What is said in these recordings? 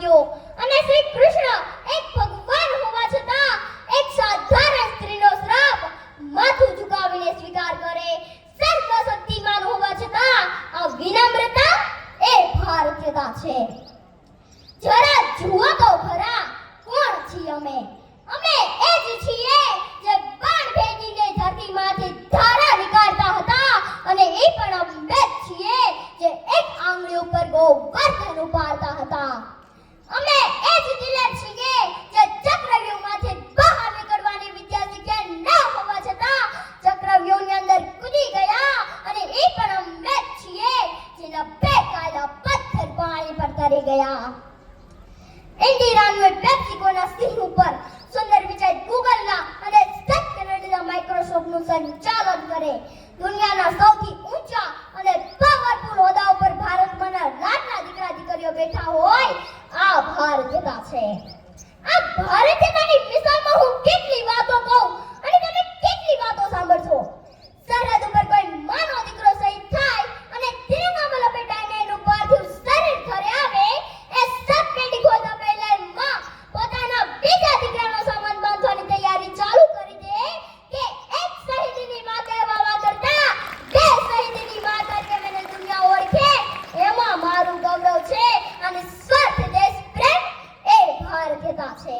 મૂક્યો અને શ્રી કૃષ્ણ એક ભગવાન હોવા છતાં એક સાધારણ સ્ત્રીનો શ્રાપ માથું ઝુકાવીને સ્વીકાર કરે. સર્વશક્તિમાન હોવા છતાં આ વિનમ્રતા એ ભારતીયતા છે. જરા જુઓ તો ખરા, કોણ છીએ અમે? અમે એ જ છીએ જે બાણ ફેંકીને ધરતીમાંથી ધારા નીકાળતા હતા, અને એ પણ અમે જ છીએ જે એક આંગળી ઉપર ગોવર્ધન ઉપાડતા હતા. અમે એ જ દિલર છીએ જે ચક્રવ્યૂહમાંથી બહાર નીકળવાની વિદ્યા શીખ્યા ન હોવા છતાં ચક્રવ્યૂહની અંદર કૂદી ગયા, અને એ પણ અમે જ છીએ જેના ફેંકાયેલા પથ્થર પાણી પર તરી ગયા. ઇન્દિરાનું પેપ્સિકોના સિંહ ઉપર સુંદર વિજય ગૂગલના અને સત્યનડીના માઇક્રોસોફ્ટનું સંચાલન કરે. દુનિયાના સૌથી ઊંચા અને પાવરફુલ હોદ્દા ઉપર ભારતમાંના રાજના દીકરા દીકરીઓ બેઠા હોય, આ ભારતીયતા છે. આ ભારતીયતાની મિસાલમાં હું કેટલી વાતો કહું અને તમે કેટલી વાતો સાંભળશો. સરહદ ઉપર કોઈ માનો દીકરો શહીદ થાય અને તિરંગામાં લપેટાઈને એનું પાર્થિવ શરીર ઘરે આવે, એ સતપેટી ખોલતા પહેલા માં પોતાના બીજા દીકરાનો સામાન બાંધવાની તૈયારી ચાલુ કરી દે કે એક શહીદની માં કહેવા કરતા બે શહીદની માં તરીકે મને દુનિયા ઓળખે, એમાં મારું ગૌરવ છે. અને સ્વાર્થ દેશ પ્રેમ એ ભારતીયતા છે.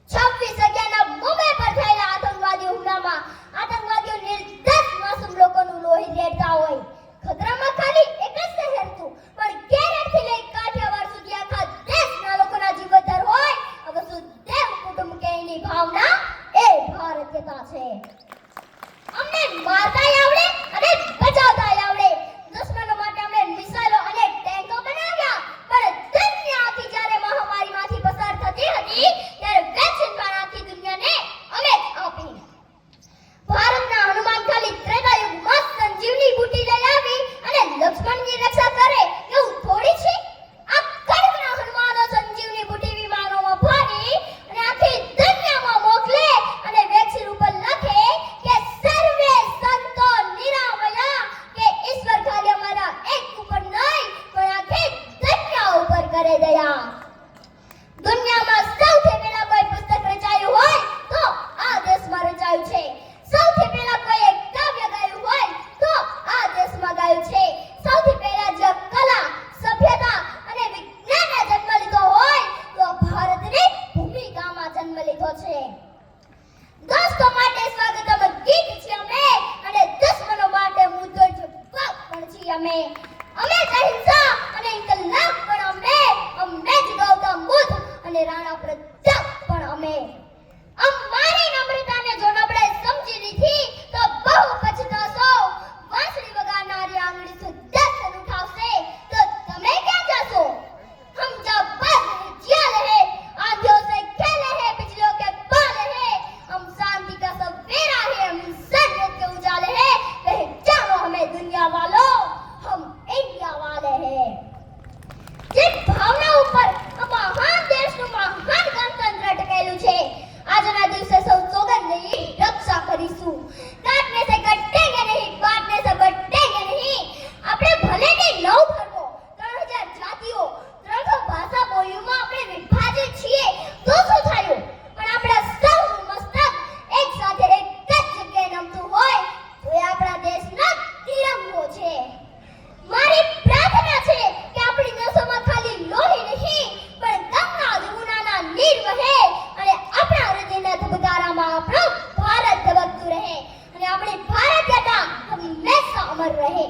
26/11ના મુંબઈ પર થયેલા આતંકવાદી હુમલામાં આતંકવાદીઓ નિર્દોષ માસૂમ લોકોનું લોહી રેડતા હોય. ખતરામાં ખાલી એક જ શહેર હતું, પણ કેરળથી લઈ કાઠિયાવાડ સુધી આખા દેશના લોકોના જીવ બધાર હોય. વસુદેવ કુટુંબકમની ભાવના એ ભારતીયતા છે. અમને મારતાય આવડે અને બચાવતાય આવડે. દુશ્મનો માટે અમે મિસાઇલો અને ટેન્કો બનાવ્યા, પણ દુનિયા આખી જ્યારે મહામારીમાંથી પસાર થતી હતી ત્યારે વેક્સિન પણ આખી દુનિયાને અમે જ આપી. ભારતના હનુમાન ખાલી ત્રેતાયુગમાં સંજીવની બુટી લઈ આવી અને લક્ષ્મણની રક્ષા કરે એવું થોડી છે? આ કળિયુગના હનુમાનો સંજીવની બુટી વિમાનોમાં ભરી અને આખી દુનિયામાં મોકલે અને વેક્સિન ઉપર લખે કે સર્વે સંતો નિરામયા, કે ઈશ્વર ખાલી અમારા એક ઉપર નહીં પણ આખી દુનિયા ઉપર કરે દયા. દુનિયામાં સૌથી પહેલા કોઈ પુસ્તક રચાયું હોય તો આ દેશમાં રચાયું છે. સૌથી પહેલા કોઈ એક કાવ્ય ગાયું હોય તો આ દેશમાં ગાયું છે. સૌથી પહેલા જે કલા, સભ્યતા અને વિજ્ઞાનને જન્મ લીધો હોય તો ભારતની ભૂમિકામાં જન્મ લીધો છે. દોસ્તો માટે સ્વાગતમ ગીત છીએ અમે, અને દુશ્મનો માટે મુદ્દો જવાબ પણ છીએ અમે. અમે જ અહિંસા અને ઇન્કલાબ પણ અમે જ ગૌતમ બુદ્ધ અને રાણા પ્રતાપ પણ અમે. અમારી નમ્રતાને જો નબળે સમજી લીધી તો બહુ પછતાશો. વાંસળી વગાડનારી આંગળી સુદર્શન ઉઠાવશે તો તમે ક્યાં જશો? હમ જબ બસ જ્યાં રહે, आंधियों से खेले हैं, बिजलियों के बाले हैं, हम शांति का सवेरा है, हम इंसानियत के उजाले हैं, पहचानो हमें दुनिया वालों, हम इंडिया वाले हैं. જે ભાવના ઉપર આ મહાન દેશનું મહાન ગણતંત્ર ટકેલું છે, આજના દિવસે સૌ સોગંદ લઈ રક્ષા કરીશું. કાટને સે કટેંગે નહીં, બાટને સે બટેંગે નહીં. આપણે ભલે કે 9 ધર્મો, 3000 જાતિઓ, 300 ભાષા બોલીઓમાં આપણે વિભાજિત છીએ તો શું થયું? પણ આપણા સૌનું મસ્તક એક સાથે એક જ જગ્યાએ નમતું હોય તો એ આપણા દેશનો તિરંગો છે. મારી પ્રાર્થના છે કે આપણી નસોમાં ખાલી લોહી નહીં પણ ગંગા જમુનાના નીર વહે, અને આપણા હૃદયના ધબકારામાં આપણો ભારત ધબકતું રહે, અને આપણી ભારતીયતા હંમેશા અમર રહે.